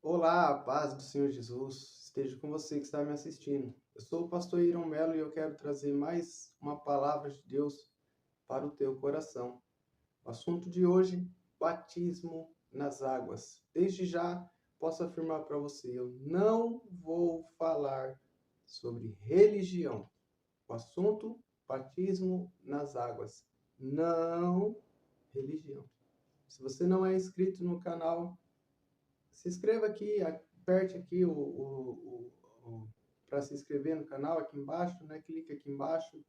Olá, a paz do Senhor Jesus esteja com você que está me assistindo. Eu sou o pastor Irão Melo e eu quero trazer mais uma palavra de Deus para o teu coração. O assunto de hoje, batismo nas águas. Desde já posso afirmar para você, eu não vou falar sobre religião. O assunto, batismo nas águas. Não religião. Se você não é inscrito no canal, se inscreva aqui, aperte aqui para se inscrever no canal aqui embaixo, né? Clique aqui embaixo,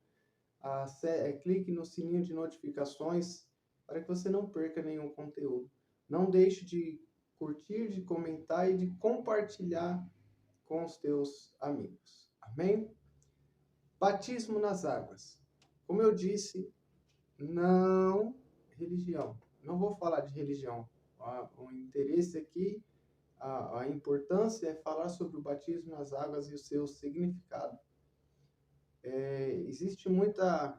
clique no sininho de notificações para que você não perca nenhum conteúdo. Não deixe de curtir, de comentar e de compartilhar com os teus amigos. Amém? Batismo nas águas. Como eu disse, não religião. Não vou falar de religião. O interesse aqui, a importância é falar sobre o batismo nas águas e o seu significado. Existe muita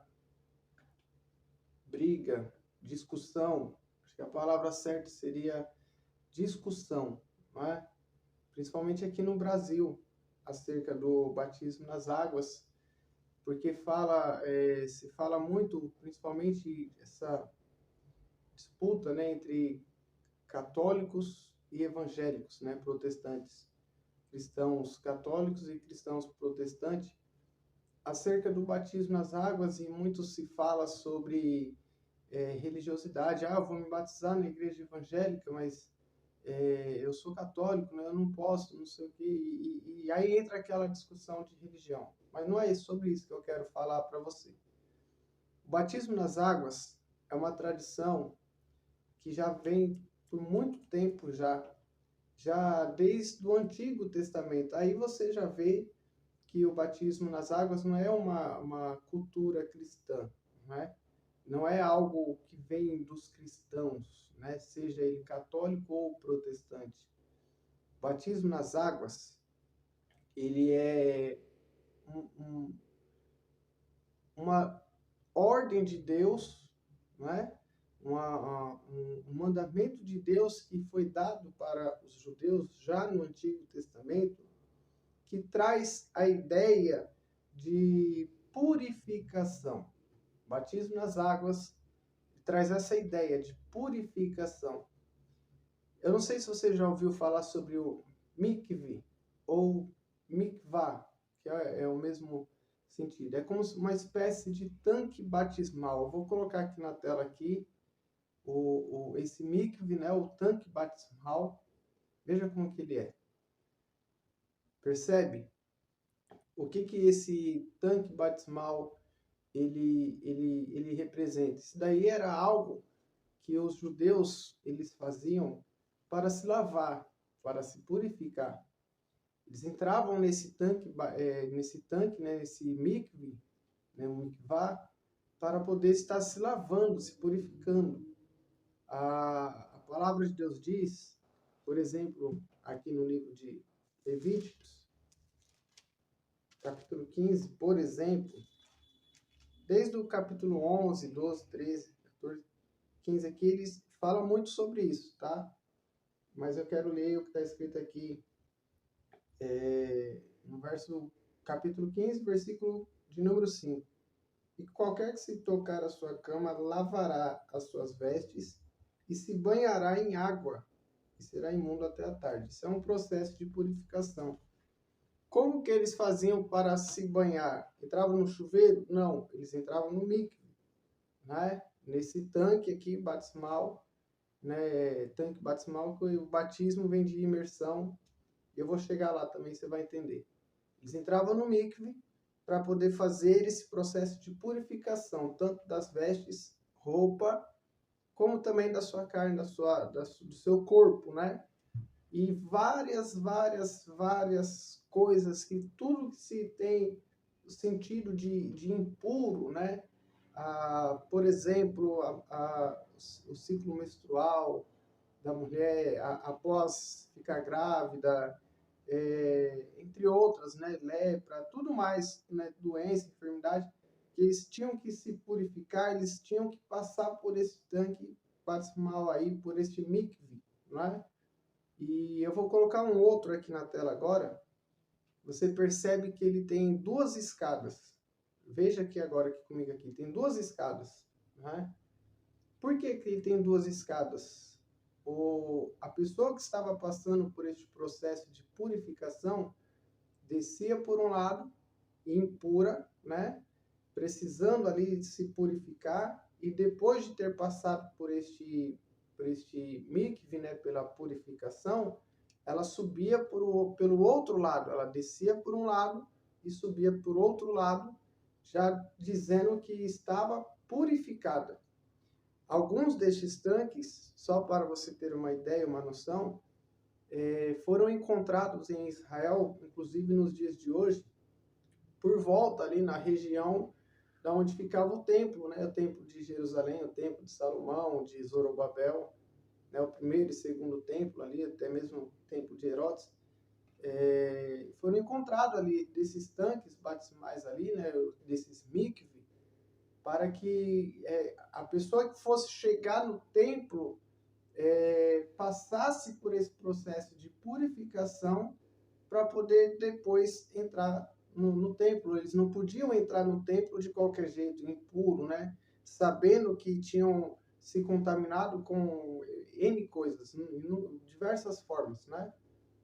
briga, discussão, acho que a palavra certa seria discussão, não é? Principalmente aqui no Brasil, acerca do batismo nas águas, porque se fala muito, principalmente essa disputa, né, entre católicos e evangélicos, né, protestantes, cristãos católicos e cristãos protestantes, acerca do batismo nas águas, e muito se fala sobre religiosidade. Ah, eu vou me batizar na igreja evangélica, mas eu sou católico, né, eu não posso, não sei o quê, e aí entra aquela discussão de religião. Mas não é sobre isso que eu quero falar para você. O batismo nas águas é uma tradição que já vem por muito tempo já desde o Antigo Testamento. Aí você já vê que o batismo nas águas não é uma cultura cristã, não é? Não é algo que vem dos cristãos, né? Seja ele católico ou protestante. O batismo nas águas, ele é um, uma ordem de Deus, não é? Um mandamento de Deus que foi dado para os judeus já no Antigo Testamento, que traz a ideia de purificação. Batismo nas águas traz essa ideia de purificação. Eu não sei se você já ouviu falar sobre o mikve ou mikvah, que é o mesmo sentido. É como uma espécie de tanque batismal. Eu vou colocar aqui na tela aqui esse mikve, né, o tanque batismal. Veja como que ele é. Percebe? O que esse tanque batismal ele representa? Isso daí era algo que os judeus eles faziam para se lavar, para se purificar. Eles entravam nesse tanque, né, nesse mikve, né, um mikvah, para poder estar se lavando, se purificando. A palavra de Deus diz, por exemplo, aqui no livro de Levíticos, capítulo 15, por exemplo, desde o capítulo 11, 12, 13, 14, 15 aqui, eles falam muito sobre isso, tá? Mas eu quero ler o que está escrito aqui no capítulo 15, versículo de número 5. E qualquer que se tocar a sua cama, lavará as suas vestes e se banhará em água, e será imundo até a tarde. Isso é um processo de purificação. Como que eles faziam para se banhar? Entravam no chuveiro? Não, eles entravam no mikve, né? Nesse tanque aqui, batismal, né? Tanque batismal, que o batismo vem de imersão. Eu vou chegar lá também, você vai entender. Eles entravam no mikve para poder fazer esse processo de purificação, tanto das vestes, roupa, como também da sua carne, do seu corpo, né? E várias coisas, que tudo que se tem o sentido de impuro, né? Por exemplo, o ciclo menstrual da mulher após ficar grávida, entre outras, né? Lepra, tudo mais, né? Doença, enfermidade, que eles tinham que se purificar, eles tinham que passar por esse tanque batismal aí, por este mikve, né? E eu vou colocar um outro aqui na tela agora. Você percebe que ele tem duas escadas. Veja aqui agora aqui comigo aqui, tem duas escadas, né? Por que que ele tem duas escadas? A pessoa que estava passando por este processo de purificação descia por um lado, impura, né? Precisando ali se purificar, e depois de ter passado por este mikve, né? Pela purificação, ela subia pelo outro lado, ela descia por um lado e subia por outro lado, já dizendo que estava purificada. Alguns destes tanques, só para você ter uma ideia, uma noção, foram encontrados em Israel, inclusive nos dias de hoje, por volta ali na região da onde ficava o templo, né? O templo de Jerusalém, o templo de Salomão, de Zorobabel, né? O primeiro e segundo templo ali, até mesmo o templo de Herodes, foram encontrados ali desses tanques batismais ali, né? Desses mikve, para que a pessoa que fosse chegar no templo passasse por esse processo de purificação para poder depois entrar no templo. Eles não podiam entrar no templo de qualquer jeito, impuro, né? Sabendo que tinham se contaminado com N coisas, diversas formas, né?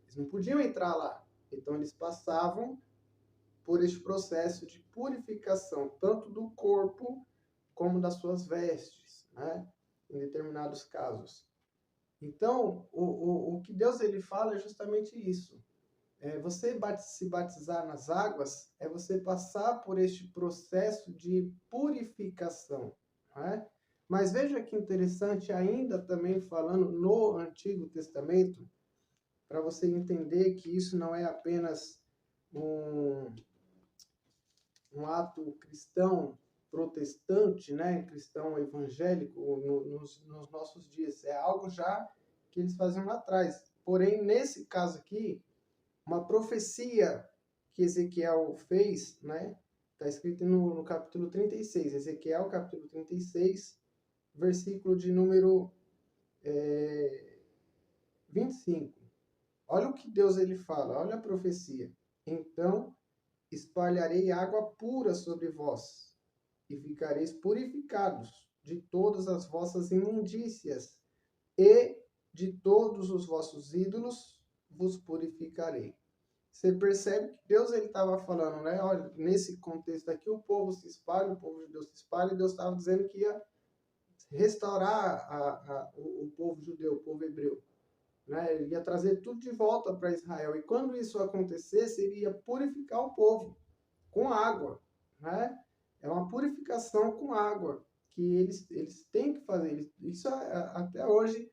Eles não podiam entrar lá. Então, eles passavam por este processo de purificação, tanto do corpo como das suas vestes, né? Em determinados casos. Então, o que Deus ele fala é justamente isso. Você se batizar nas águas é você passar por este processo de purificação, né? Mas veja que interessante, ainda também falando no Antigo Testamento, para você entender que isso não é apenas um ato cristão protestante, né, cristão evangélico nos nossos dias. É algo já que eles faziam lá atrás. Porém, nesse caso aqui, uma profecia que Ezequiel fez, né, está escrito no capítulo 36, Ezequiel capítulo 36, versículo de número 25. Olha o que Deus ele fala, olha a profecia. Então, espalharei água pura sobre vós, e ficareis purificados de todas as vossas imundícias, e de todos os vossos ídolos vos purificarei. Você percebe que Deus ele estava falando, né? Olha, nesse contexto aqui, o povo se espalha, o povo judeu se espalha, e Deus estava dizendo que ia restaurar o povo judeu, o povo hebreu. Né? Ele ia trazer tudo de volta para Israel. E quando isso acontecesse, ele ia purificar o povo com água. Né? É uma purificação com água que eles têm que fazer. Isso até hoje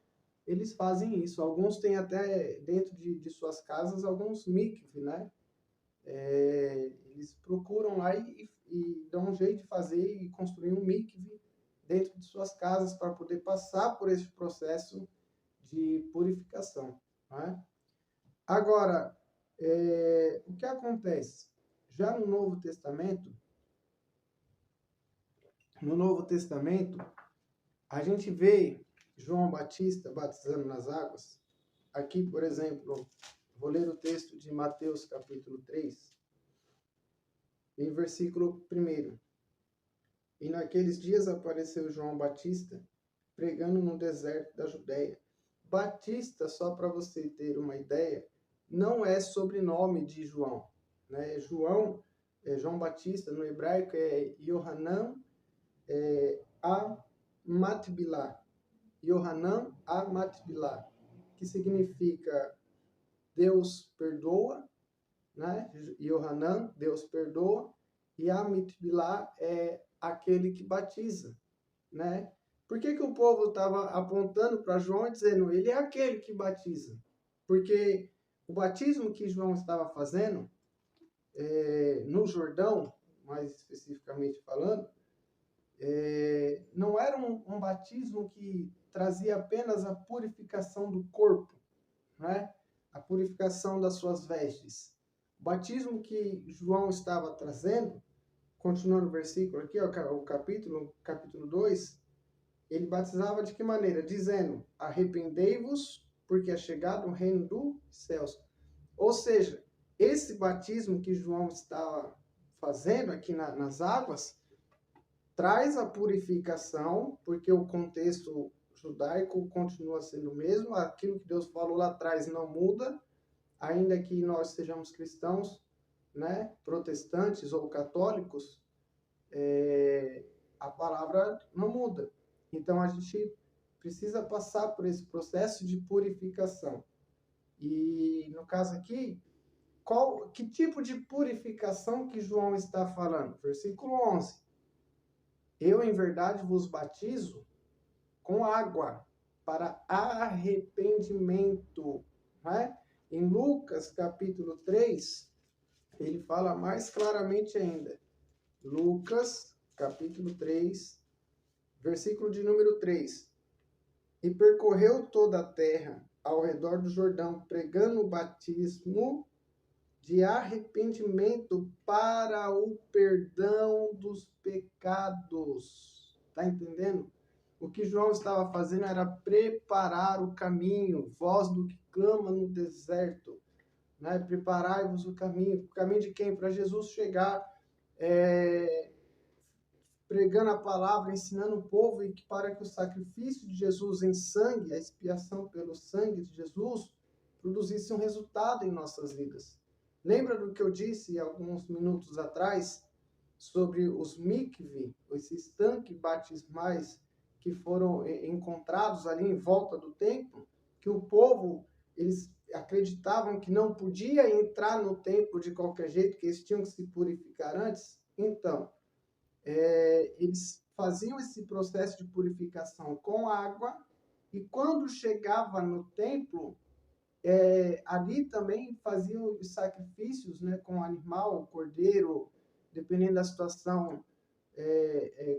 eles fazem isso. Alguns têm até dentro de suas casas alguns mikve, né? Eles procuram lá e dão um jeito de fazer e construir um mikve dentro de suas casas para poder passar por esse processo de purificação. Né? Agora, o que acontece? Já no Novo Testamento, a gente vê João Batista batizando nas águas. Aqui, por exemplo, vou ler o texto de Mateus capítulo 3, em versículo 1. E naqueles dias apareceu João Batista, pregando no deserto da Judéia. Batista, só para você ter uma ideia, não é sobrenome de João. Né? João Batista, no hebraico, é Yohanan Amatbilá. Yohanan Amatbilá, que significa Deus perdoa, né? Yohanan, Deus perdoa, e Amitbilá é aquele que batiza, né? Por que o povo estava apontando para João e dizendo, ele é aquele que batiza? Porque o batismo que João estava fazendo no Jordão, mais especificamente falando, não era um batismo que trazia apenas a purificação do corpo, né? A purificação das suas vestes. O batismo que João estava trazendo, continuando o versículo aqui, ó, o capítulo 2, ele batizava de que maneira? Dizendo, arrependei-vos porque é chegado o reino dos céus. Ou seja, esse batismo que João está fazendo aqui nas águas traz a purificação, porque o contexto judaico continua sendo o mesmo, aquilo que Deus falou lá atrás não muda, ainda que nós sejamos cristãos, né, protestantes ou católicos, a palavra não muda. Então a gente precisa passar por esse processo de purificação. E no caso aqui, que tipo de purificação que João está falando? Versículo 11. Eu, em verdade, vos batizo com água para arrependimento. Né? Em Lucas, capítulo 3, ele fala mais claramente ainda. Lucas, capítulo 3, versículo de número 3. E percorreu toda a terra ao redor do Jordão, pregando o batismo de arrependimento para o perdão dos pecados. Tá entendendo? O que João estava fazendo era preparar o caminho, voz do que clama no deserto, né? Preparai-vos o caminho de quem? Para Jesus chegar pregando a palavra, ensinando o povo e que para que o sacrifício de Jesus em sangue, a expiação pelo sangue de Jesus, produzisse um resultado em nossas vidas. Lembra do que eu disse alguns minutos atrás sobre os mikve, esses tanques batismais que foram encontrados ali em volta do templo, que o povo, eles acreditavam que não podia entrar no templo de qualquer jeito, que eles tinham que se purificar antes? Então, eles faziam esse processo de purificação com água, e quando chegava no templo, ali também faziam os sacrifícios, né, com animal, cordeiro, dependendo da situação,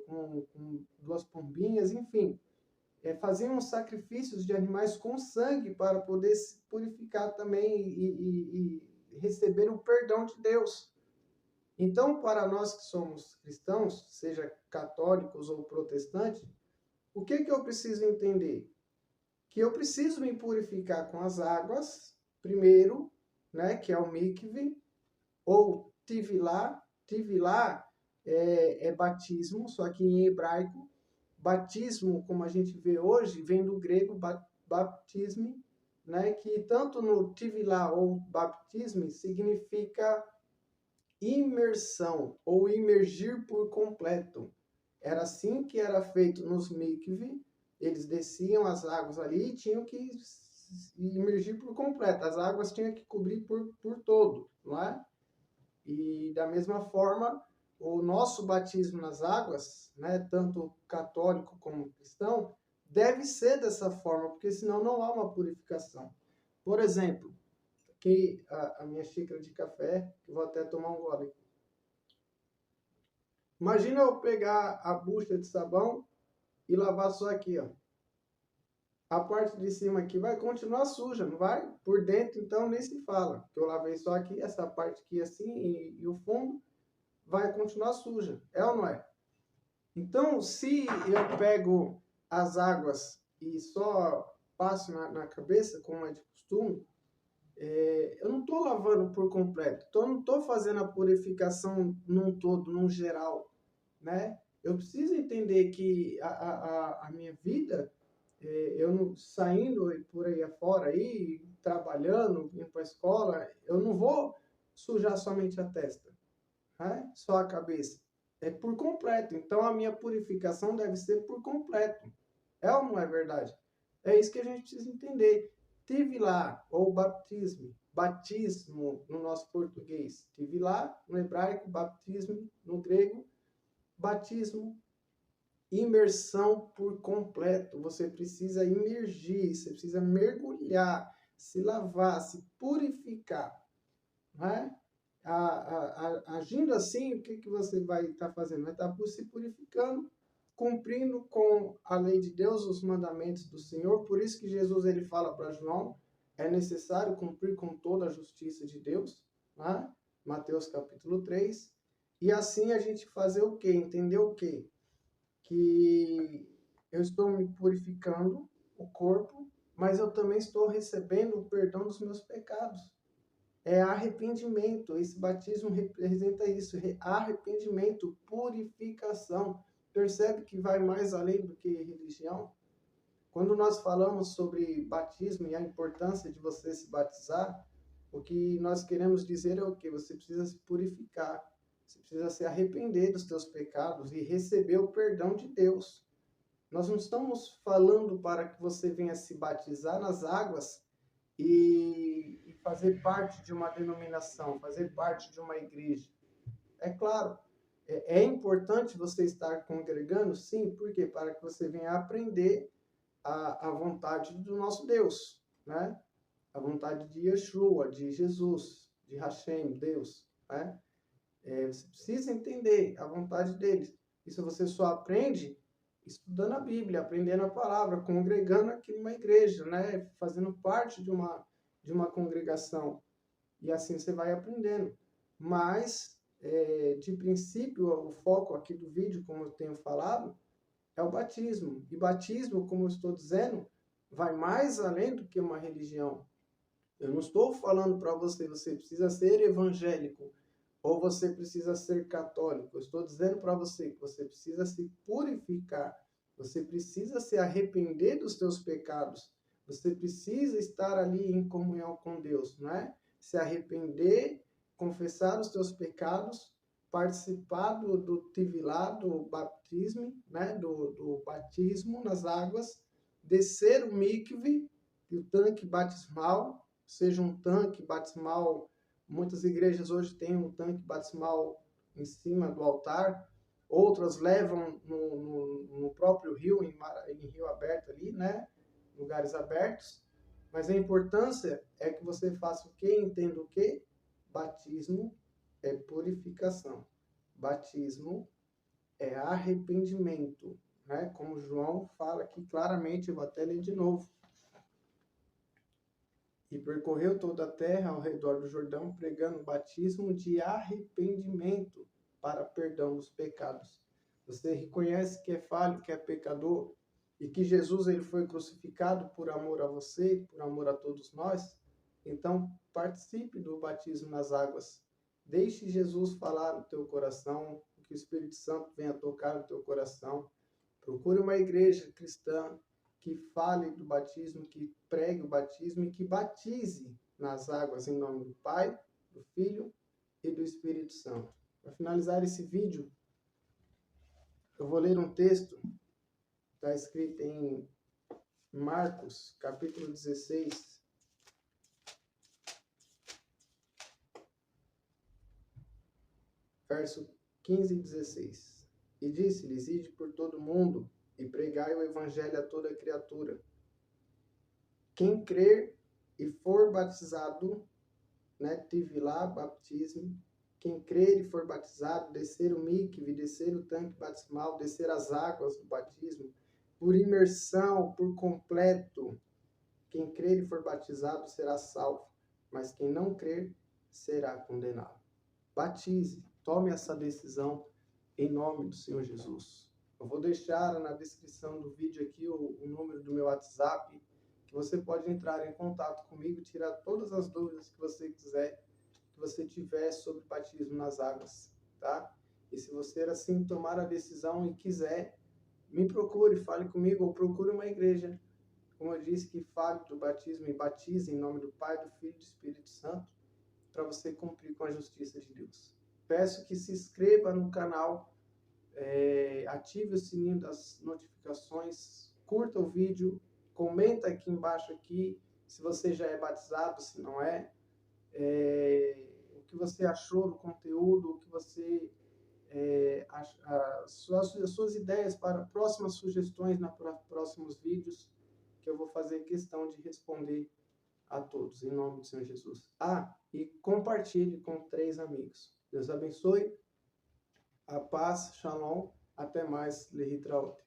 com 2 pombinhas, enfim. Faziam sacrifícios de animais com sangue para poder se purificar também e receber o perdão de Deus. Então, para nós que somos cristãos, seja católicos ou protestantes, o que eu preciso entender? Que eu preciso me purificar com as águas, primeiro, né, que é o mikve, ou tivilá. Tivilá é batismo, só que em hebraico. Batismo, como a gente vê hoje, vem do grego baptisme, né, que tanto no tivilá ou baptisme significa imersão ou imergir por completo. Era assim que era feito nos mikve. Eles desciam as águas ali e tinham que imergir por completo. As águas tinham que cobrir por todo, não é? E da mesma forma, o nosso batismo nas águas, né, tanto católico como cristão, deve ser dessa forma, porque senão não há uma purificação. Por exemplo, aqui a minha xícara de café, que vou até tomar um gole. Imagina eu pegar a bucha de sabão e lavar só aqui, ó. A parte de cima aqui vai continuar suja, não vai? Por dentro, então, nem se fala. Que eu lavei só aqui, essa parte aqui assim, e o fundo vai continuar suja. É ou não é? Então, se eu pego as águas e só passo na cabeça, como é de costume, eu não estou lavando por completo. Então, eu não estou fazendo a purificação num todo, num geral, né? Eu preciso entender que a minha vida, eu não, saindo por aí afora, aí, trabalhando, indo para a escola, eu não vou sujar somente a testa, né? Só a cabeça. É por completo. Então, a minha purificação deve ser por completo. É ou não é verdade? É isso que a gente precisa entender. Tive lá, ou batismo no nosso português. Tive lá no hebraico, batismo no grego, batismo, imersão por completo. Você precisa imergir, você precisa mergulhar, se lavar, se purificar. Né? Agindo assim, o que você vai estar fazendo? Vai estar se purificando, cumprindo com a lei de Deus, os mandamentos do Senhor. Por isso que Jesus ele fala para João, é necessário cumprir com toda a justiça de Deus, né? Mateus capítulo 3. E assim a gente fazer o quê? Entender o quê? Que eu estou me purificando, o corpo, mas eu também estou recebendo o perdão dos meus pecados. É arrependimento. Esse batismo representa isso, arrependimento, purificação. Percebe que vai mais além do que religião? Quando nós falamos sobre batismo e a importância de você se batizar, o que nós queremos dizer é o que? Você precisa se purificar, você precisa se arrepender dos seus pecados e receber o perdão de Deus. Nós não estamos falando para que você venha se batizar nas águas e fazer parte de uma denominação, fazer parte de uma igreja. É claro, é importante você estar congregando, sim, por quê? Para que você venha aprender a vontade do nosso Deus, né? A vontade de Yeshua, de Jesus, de Hashem, Deus, né? Você precisa entender a vontade deles. Isso você só aprende estudando a Bíblia, aprendendo a palavra, congregando aqui numa igreja, né? Fazendo parte de uma congregação. E assim você vai aprendendo. Mas, de princípio, o foco aqui do vídeo, como eu tenho falado, é o batismo. E batismo, como eu estou dizendo, vai mais além do que uma religião. Eu não estou falando para você, você precisa ser evangélico ou você precisa ser católico. Eu estou dizendo para você que você precisa se purificar. Você precisa se arrepender dos seus pecados. Você precisa estar ali em comunhão com Deus, não é? Se arrepender, confessar os seus pecados, participar do Tivilá, do batismo, né? do batismo nas águas, descer o mikve, o tanque batismal, seja um tanque batismal. Muitas igrejas hoje têm um tanque batismal em cima do altar, outras levam no próprio rio, em rio aberto ali, né? Lugares abertos. Mas a importância é que você faça o quê? Entenda o quê? Batismo é purificação. Batismo é arrependimento, né? Como João fala aqui claramente, eu vou até ler de novo. E percorreu toda a terra ao redor do Jordão, pregando o batismo de arrependimento para perdão dos pecados. Você reconhece que é falho, que é pecador, e que Jesus ele foi crucificado por amor a você, por amor a todos nós? Então, participe do batismo nas águas. Deixe Jesus falar no teu coração, que o Espírito Santo venha tocar no teu coração. Procure uma igreja cristã que fale do batismo, que pregue o batismo e que batize nas águas em nome do Pai, do Filho e do Espírito Santo. Para finalizar esse vídeo, eu vou ler um texto, está escrito em Marcos, capítulo 16, verso 15 e 16. E disse-lhes: ide por todo o mundo e pregai o evangelho a toda criatura. Quem crer e for batizado, né, Tivilá, batismo, quem crer e for batizado, descer o mikve, descer o tanque batismal, descer as águas do batismo, por imersão, por completo, quem crer e for batizado será salvo, mas quem não crer será condenado. Batize, tome essa decisão em nome do Senhor Jesus. Eu vou deixar na descrição do vídeo aqui o número do meu WhatsApp, que você pode entrar em contato comigo, tirar todas as dúvidas que você quiser, que você tiver sobre batismo nas águas, tá? E se você assim tomar a decisão e quiser, me procure, fale comigo ou procure uma igreja, como eu disse, que fale do batismo e batize em nome do Pai, do Filho e do Espírito Santo, para você cumprir com a justiça de Deus. Peço que se inscreva no canal, ative o sininho das notificações, curta o vídeo, comenta aqui embaixo aqui se você já é batizado, se não é, o que você achou do conteúdo, o que você as suas ideias para próximas sugestões para próximos vídeos, que eu vou fazer questão de responder a todos, em nome do Senhor Jesus. E compartilhe com 3 amigos. Deus abençoe. A paz, shalom. Até mais, Lehitraot.